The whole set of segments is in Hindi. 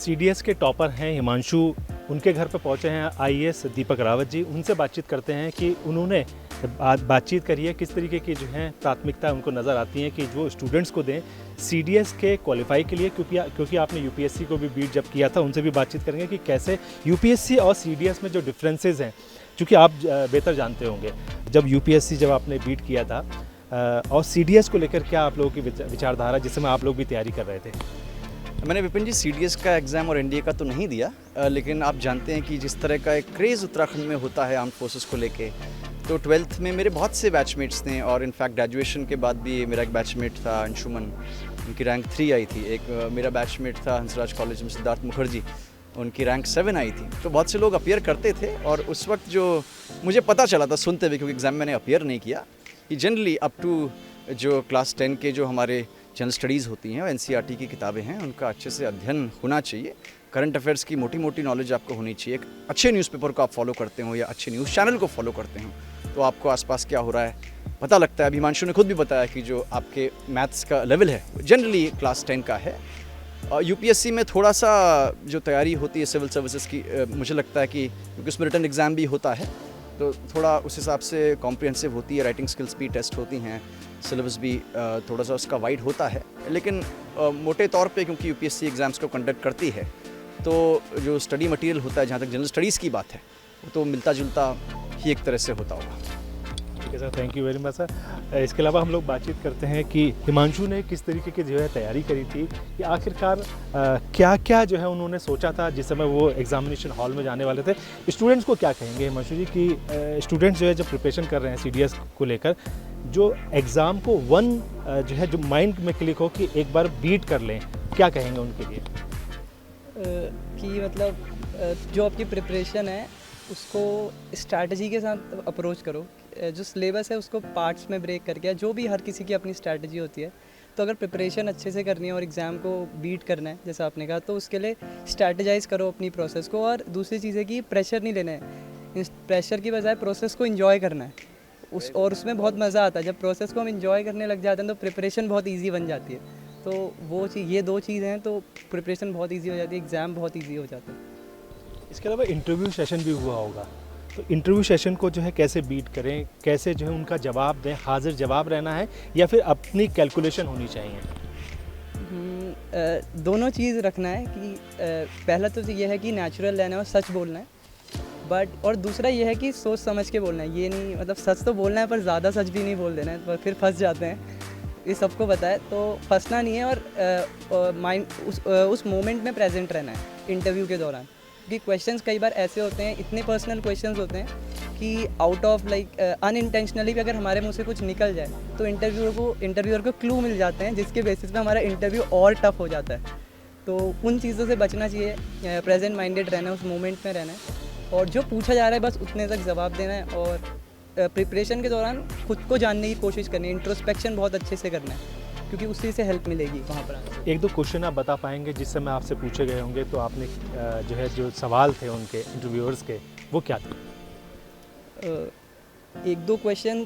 सीडीएस के टॉपर हैं हिमांशु, उनके घर पे पहुंचे हैं आईएएस दीपक रावत जी। उनसे बातचीत करते हैं कि उन्होंने बातचीत करी है, किस तरीके की जो है प्राथमिकता उनको नज़र आती है कि जो स्टूडेंट्स को दें सीडीएस के क्वालिफाई के लिए, क्योंकि आपने यूपीएससी को भी बीट जब किया था, उनसे भी बातचीत करेंगे कि कैसे यूपीएससी और सीडीएस में जो डिफरेंसेस हैं, क्योंकि आप बेहतर जानते होंगे जब यूपीएससी जब आपने बीट किया था और सीडीएस को लेकर क्या आप लोगों की विचारधारा, जिस समय आप लोग भी तैयारी कर रहे थे। मैंने विपिन जी सीडीएस का एग्ज़ाम और एनडीए का तो नहीं दिया, लेकिन आप जानते हैं कि जिस तरह का एक क्रेज़ उत्तराखंड में होता है आर्म फोर्सेस को लेके, तो 12th में मेरे बहुत से बैचमेट्स थे और इनफैक्ट ग्रेजुएशन के बाद भी मेरा एक बैचमेट था अंशुमन, उनकी रैंक 3 आई थी। एक मेरा बैचमेट था हंसराज कॉलेज में सिद्धार्थ मुखर्जी, उनकी रैंक 7 आई थी। तो बहुत से लोग अपीयर करते थे और उस वक्त जो मुझे पता चला था सुनते हुए, क्योंकि एग्ज़ाम मैंने अपीयर नहीं किया, कि जनरली अप टू जो क्लास 10 के जो हमारे जनरल स्टडीज़ होती हैं और एनसीईआरटी की किताबें हैं, उनका अच्छे से अध्ययन होना चाहिए। करंट अफेयर्स की मोटी मोटी नॉलेज आपको होनी चाहिए। एक अच्छे न्यूज़पेपर को आप फॉलो करते हो या अच्छे न्यूज़ चैनल को फॉलो करते हो तो आपको आसपास क्या हो रहा है पता लगता है। अभी हिमांशु ने खुद भी बताया कि जो आपके मैथ्स का लेवल है जनरली क्लास 10 का है। यूपीएससी में थोड़ा सा जो तैयारी होती है सिविल सर्विसेज की, मुझे लगता है कि क्योंकि उसमें रिटन एग्ज़ाम भी होता है तो थोड़ा उस हिसाब से कॉम्प्रिहेंसिव होती है, राइटिंग स्किल्स भी टेस्ट होती हैं, सिलेबस भी थोड़ा सा उसका वाइड होता है। लेकिन मोटे तौर पे क्योंकि यूपीएससी एग्ज़ाम्स को कंडक्ट करती है तो जो स्टडी मटेरियल होता है, जहाँ तक जनरल स्टडीज़ की बात है, वो तो मिलता जुलता ही एक तरह से होता होगा। ठीक है sir, thank you very much sir. इसके अलावा हम लोग बातचीत करते हैं कि हिमांशु ने किस तरीके की जो है तैयारी करी थी, कि आखिरकार क्या क्या जो है उन्होंने सोचा था जिस समय वो एग्जामिनेशन हॉल में जाने वाले थे। स्टूडेंट्स को क्या कहेंगे हिमांशु जी कि स्टूडेंट्स जो है जब प्रिपरेशन कर रहे हैं सीडीएस को लेकर, जो एग्ज़ाम को जो है जो माइंड में क्लिक हो कि एक बार बीट कर लें, क्या कहेंगे उनके लिए? कि मतलब जो आपकी प्रिपरेशन है उसको स्ट्रैटेजी के साथ अप्रोच करो। जो सिलेबस है उसको पार्ट्स में ब्रेक करके, जो भी हर किसी की अपनी स्ट्रैटेजी होती है, तो अगर प्रिपरेशन अच्छे से करनी है और एग्ज़ाम को बीट करना है जैसा आपने कहा, तो उसके लिए स्ट्रैटेजाइज करो अपनी प्रोसेस को। और दूसरी चीज़ है कि प्रेशर नहीं लेना है, इस प्रेशर की बजाय प्रोसेस को इन्जॉय करना है और उसमें बहुत मज़ा आता है। जब प्रोसेस को हम इन्जॉय करने लग जाते हैं तो प्रिपरेशन बहुत ईजी बन जाती है। तो वो चीज़, ये दो चीज़ हैं तो प्रिपरेशन बहुत ईजी हो जाती है, एग्ज़ाम बहुत ईजी हो जाता है। इसके अलावा इंटरव्यू सेशन भी हुआ होगा, तो इंटरव्यू सेशन को जो है कैसे बीट करें, कैसे जो है उनका जवाब दें, हाजिर जवाब रहना है या फिर अपनी कैलकुलेशन होनी चाहिए? दोनों चीज़ रखना है कि पहला तो ये है कि नेचुरल रहना है और सच बोलना है, बट और दूसरा ये है कि सोच समझ के बोलना है। ये नहीं मतलब सच तो बोलना है पर ज़्यादा सच भी नहीं बोल देना है, तो फिर फंस जाते हैं। ये सबको पता है, तो फंसना नहीं है और माइंड उस मोमेंट में प्रेजेंट रहना है इंटरव्यू के दौरान। क्योंकि क्वेश्चंस कई बार ऐसे होते हैं, इतने पर्सनल क्वेश्चंस होते हैं कि आउट ऑफ अनइंटेंशनली भी अगर हमारे मुंह से कुछ निकल जाए तो इंटरव्यूअर को क्लू मिल जाते हैं, जिसके बेसिस पे हमारा इंटरव्यू और टफ हो जाता है। तो उन चीज़ों से बचना चाहिए, प्रेजेंट माइंडेड रहना है, उस मोमेंट में रहना है और जो पूछा जा रहा है बस उतने तक जवाब देना है। और प्रिपरेशन के दौरान खुद को जानने की कोशिश करनी है, इंट्रोस्पेक्शन बहुत अच्छे से करना है, क्योंकि उसी से हेल्प मिलेगी वहाँ पर। एक दो क्वेश्चन आप बता पाएंगे जिस समय आपसे पूछे गए होंगे, तो आपने जो है जो सवाल थे उनके इंटरव्यूअर्स के, वो क्या थे? एक दो क्वेश्चन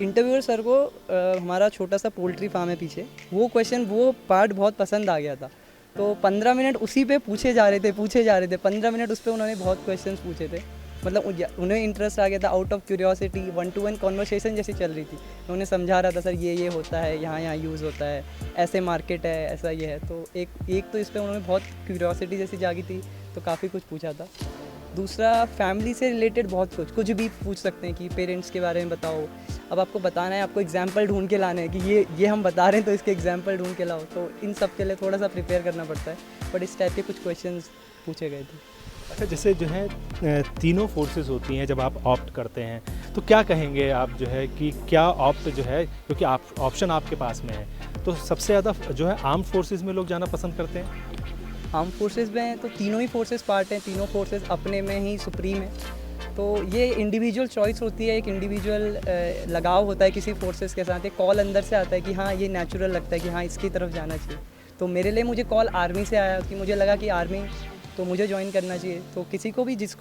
इंटरव्यूअर सर को हमारा छोटा सा पोल्ट्री फार्म है पीछे, वो पार्ट बहुत पसंद आ गया था। तो 15 मिनट उसी पे पूछे जा रहे थे 15 मिनट उस पर उन्होंने बहुत क्वेश्चंस पूछे थे। मतलब उन्हें इंटरेस्ट आ गया था, out of curiosity 1-to-1 conversation जैसी चल रही थी। उन्हें समझा रहा था सर ये होता है, यहाँ यूज़ होता है, ऐसे मार्केट है, ऐसा ये है। तो एक तो इस पर उन्होंने बहुत क्यूरियोसिटी जैसी जागी थी, तो काफ़ी कुछ पूछा था। दूसरा फैमिली से रिलेटेड बहुत कुछ भी पूछ सकते हैं कि पेरेंट्स के बारे में बताओ। अब आपको बताना है, आपको एग्जाम्पल ढूंढ के लाने हैं कि ये हम बता रहे हैं तो इसके एग्जाम्पल ढूंढ के लाओ। तो इन सब के लिए थोड़ा सा प्रिपेयर करना पड़ता है, बट इस टाइप के कुछ क्वेश्चंस पूछे गए थे। अच्छा, जैसे जो है तीनों फोर्सेस होती हैं, जब आप ऑप्ट करते हैं तो क्या कहेंगे आप जो है कि क्या ऑप्ट जो है, क्योंकि आप ऑप्शन आपके पास में है, तो सबसे ज़्यादा जो है आर्म फोर्सेस में लोग जाना पसंद करते हैं? आर्म फोर्सेस में तो तीनों ही फोर्सेस पार्ट हैं, तीनों फोर्सेस अपने में ही सुप्रीम है। तो ये इंडिविजुअल चॉइस होती है, एक इंडिविजुअल लगाव होता है किसी फोर्सेस के साथ। एक कॉल अंदर से आता है कि हाँ ये नेचुरल लगता है कि हाँ इसकी तरफ जाना चाहिए। तो मेरे लिए मुझे कॉल आर्मी से आया कि मुझे लगा कि आर्मी तो मुझे ज्वाइन करना चाहिए। तो किसी को भी जिस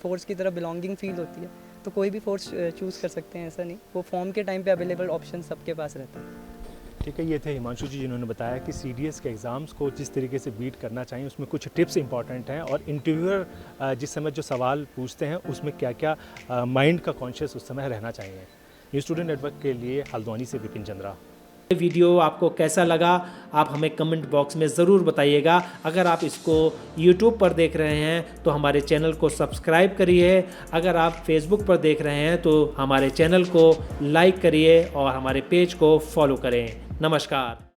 फोर्स की तरफ बिलोंगिंग फील होती है तो कोई भी फोर्स चूज़ कर सकते हैं, ऐसा नहीं। वो फॉर्म के टाइम पे अवेलेबल ऑप्शन सबके पास रहता है। ठीक है, ये थे हिमांशु जी जिन्होंने बताया कि सीडीएस के एग्ज़ाम्स को जिस तरीके से बीट करना चाहिए उसमें कुछ टिप्स इंपॉर्टेंट हैं, और इंटरव्यूअर जिस समय जो सवाल पूछते हैं उसमें क्या क्या माइंड का कॉन्शियस उस समय रहना चाहिए। न्यूज़ स्टूडेंट नेटवर्क के लिए हल्द्वानी से विपिन चंद्रा। ये वीडियो आपको कैसा लगा आप हमें कमेंट बॉक्स में ज़रूर बताइएगा। अगर आप इसको YouTube पर देख रहे हैं तो हमारे चैनल को सब्सक्राइब करिए। अगर आप Facebook पर देख रहे हैं तो हमारे चैनल को लाइक करिए और हमारे पेज को फॉलो करें। नमस्कार।